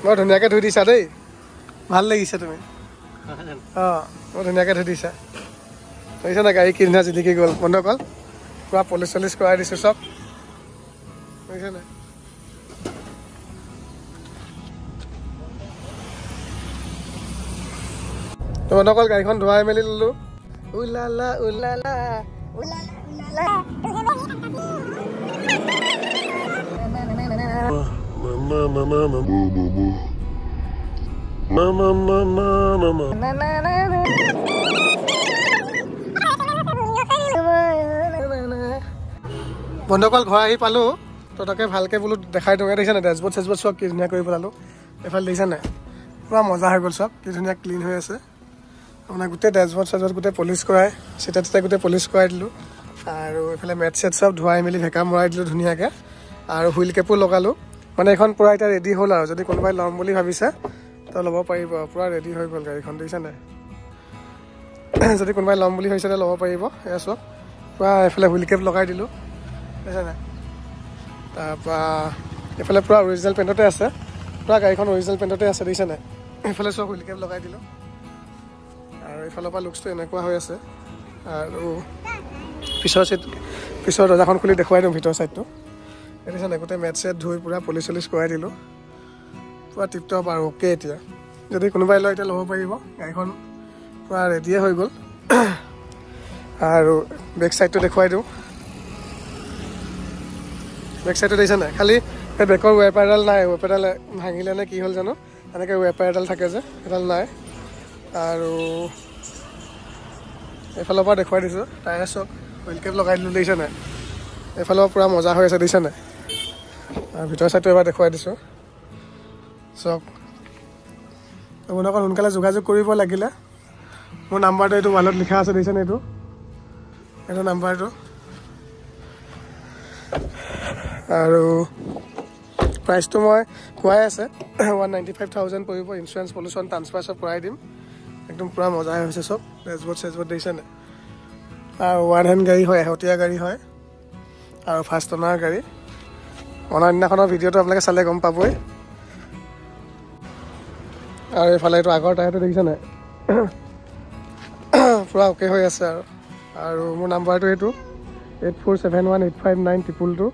বৰ ধুনীয়াকৈ ধুই দিছা দেই ভাল লাগিছে তুমি বৰ ধুনীয়াকৈ ধুই দিছা বুজিছা নাই গাড়ী কি ধুনীয়া জিলিকি গ'ল বন্ধুসকল পূৰা পলিচ চলিচ কৰাই দিছোঁ চব বুজিছা নাই তো বন্ধুসকল গাড়ীখন ধুৱাই মেলি ল'লোঁ উলালা উলালা বন্ধুসকল ঘৰ আহি পালোঁ তো তাকে ভালকৈ বোলো দেখাই দিওঁ দেখিছা নাই ডেছবৰ্ড চেছবৰ্ড চব কি ধুনীয়া কৰি পেলালোঁ এইফালে দেখিছা নাই পূৰা মজা হৈ গ'ল চব কি ধুনীয়া ক্লিন হৈ আছে আপোনাৰ গোটেই ডেছবৰ্ড চেছবৰ্ড গোটেই পলিচ কৰাই চিটা চিটা গোটেই পলিচ কৰাই দিলোঁ আৰু এইফালে মেট চেট চব ধুৱাই মেলি ভেকা মৰাই দিলোঁ ধুনীয়াকৈ আৰু হুইল কেপো লগালোঁ মানে এখন পূৰা এতিয়া ৰেডি হ'ল আৰু যদি কোনোবাই ল'ম বুলি ভাবিছে তো ল'ব পাৰিব পূৰা ৰেডি হৈ গ'ল গাড়ীখন দেখিছা নাই যদি কোনোবাই ল'ম বুলি ভাবিছে ল'ব পাৰিব এয়া চব পূৰা এইফালে হুইল কেপ লগাই দিলোঁ দেখিছা নাই তাৰপৰা এইফালে পূৰা অৰিজিনেল পেণ্টতে আছে পূৰা গাড়ীখন অৰিজিনেল পেণ্টতে আছে দেখিছা নাই এইফালে চব হুইল কেপ লগাই দিলোঁ আৰু এইফালৰ পৰা লুকছটো এনেকুৱা হৈ আছে আৰু পিছৰ দৰ্জাখন খুলি দেখুৱাই দিওঁ ভিতৰ ছাইডটো দেখিছা নাই গোটেই মেট চেট ধুই পূৰা পলিচ চলিচ কৰাই দিলোঁ পূৰা টিপটপ আৰু অ'কে এতিয়া যদি কোনোবাই লয় এতিয়া ল'ব পাৰিব গাড়ীখন পূৰা ৰেডিয়ে হৈ গ'ল আৰু বেক ছাইডটো দেখুৱাই দিওঁ বেক ছাইডটো দেখিছা নাই খালি এই বেকৰ ৱেপাৰডাল নাই ৱেপাৰডাল ভাঙিলে নে কি হ'ল জানো এনেকৈ ৱেপাৰ এডাল থাকে যে সেইডাল নাই আৰু এইফালৰ পৰা দেখুৱাই দিছোঁ টায়াৰ চব হুইল কেপ লগাই দিলোঁ দেখিছা নাই এইফালৰ পৰা পূৰা মজা হৈ আছে দেখিছা নাই আৰু ভিতৰ ছাইডটো এবাৰ দেখুৱাই দিছোঁ চব আপোনালোকে অকণ সোনকালে যোগাযোগ কৰিব লাগিলে মোৰ নাম্বাৰটো এইটো ৱালত লিখা আছে দেখিছেনে এইটো নাম্বাৰটো আৰু প্ৰাইচটো মই কোৱাই আছে 195,000 পৰিব ইঞ্চুৰেঞ্চ পলিউশ্যন ট্ৰান্সফাৰ চব কৰাই দিম একদম পূৰা মজা হৈছে চব ডেছবৰ্ড চেছবৰ্ড দেখিছে নাই আৰু ওৱান হেণ্ড গাড়ী হয় এহতীয়া গাড়ী হয় আৰু ফাৰ্ষ্ট অনাৰ গাড়ী অনাৰ দিনাখনৰ ভিডিঅ'টো আপোনালোকে চালে গম পাবই আৰু এইফালে এইটো আগৰ টায়াৰটো দেখিছে নাই পূৰা অ'কে হৈ আছে আৰু মোৰ নাম্বাৰটো এইটো 8471859222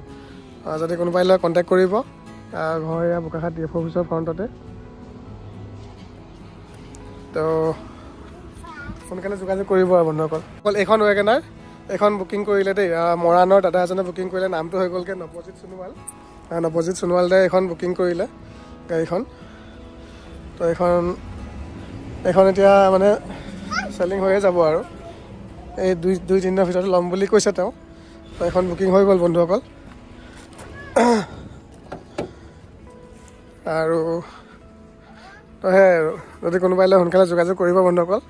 যদি কোনোবাই লয় কণ্টেক্ট কৰিব ঘৰ এয়া বোকাখাট DF অফিচৰ ফ্ৰণ্টতে তো সোনকালে যোগাযোগ কৰিব আৰু বন্ধুসকল অকল এইখন ৱেগনাৰ এইখন বুকিং কৰিলে দেই মৰাণৰ দাদা এজনে বুকিং কৰিলে নামটো হৈ গ'লগৈ নৱজিত সোণোৱাল দাই এইখন বুকিং কৰিলে গাড়ীখন তো এইখন এতিয়া মানে চেলিং হৈয়ে যাব আৰু এই দুই তিনিদিনৰ ভিতৰত ল'ম বুলি কৈছে তেওঁ তো এইখন বুকিং হৈ গ'ল বন্ধুসকল আৰু তো সেয়াই আৰু যদি কোনোবাই লয় সোনকালে যোগাযোগ কৰিব বন্ধুসকল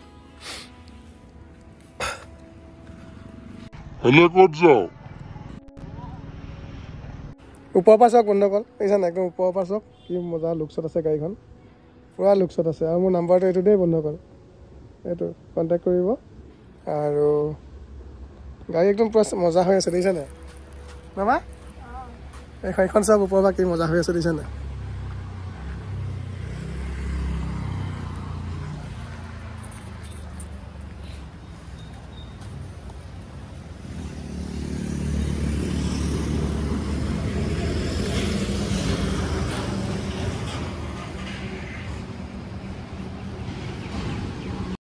ওপৰৰ পৰা চাওক বন্ধুসকল দেখিছা নাই একদম ওপৰৰ পৰা চাওক কি মজা লুকছত আছে গাড়ীখন পূৰা লুকছত আছে আৰু মোৰ নাম্বাৰটো এইটো দেই বন্ধুসকল এইটো কণ্টেক্ট কৰিব আৰু গাড়ী একদম পূৰা মজা হৈ আছে দেখিছা নাই মামা এইখন চাওক ওপৰৰ পৰা কি মজা হৈ আছে দেখিছা নাই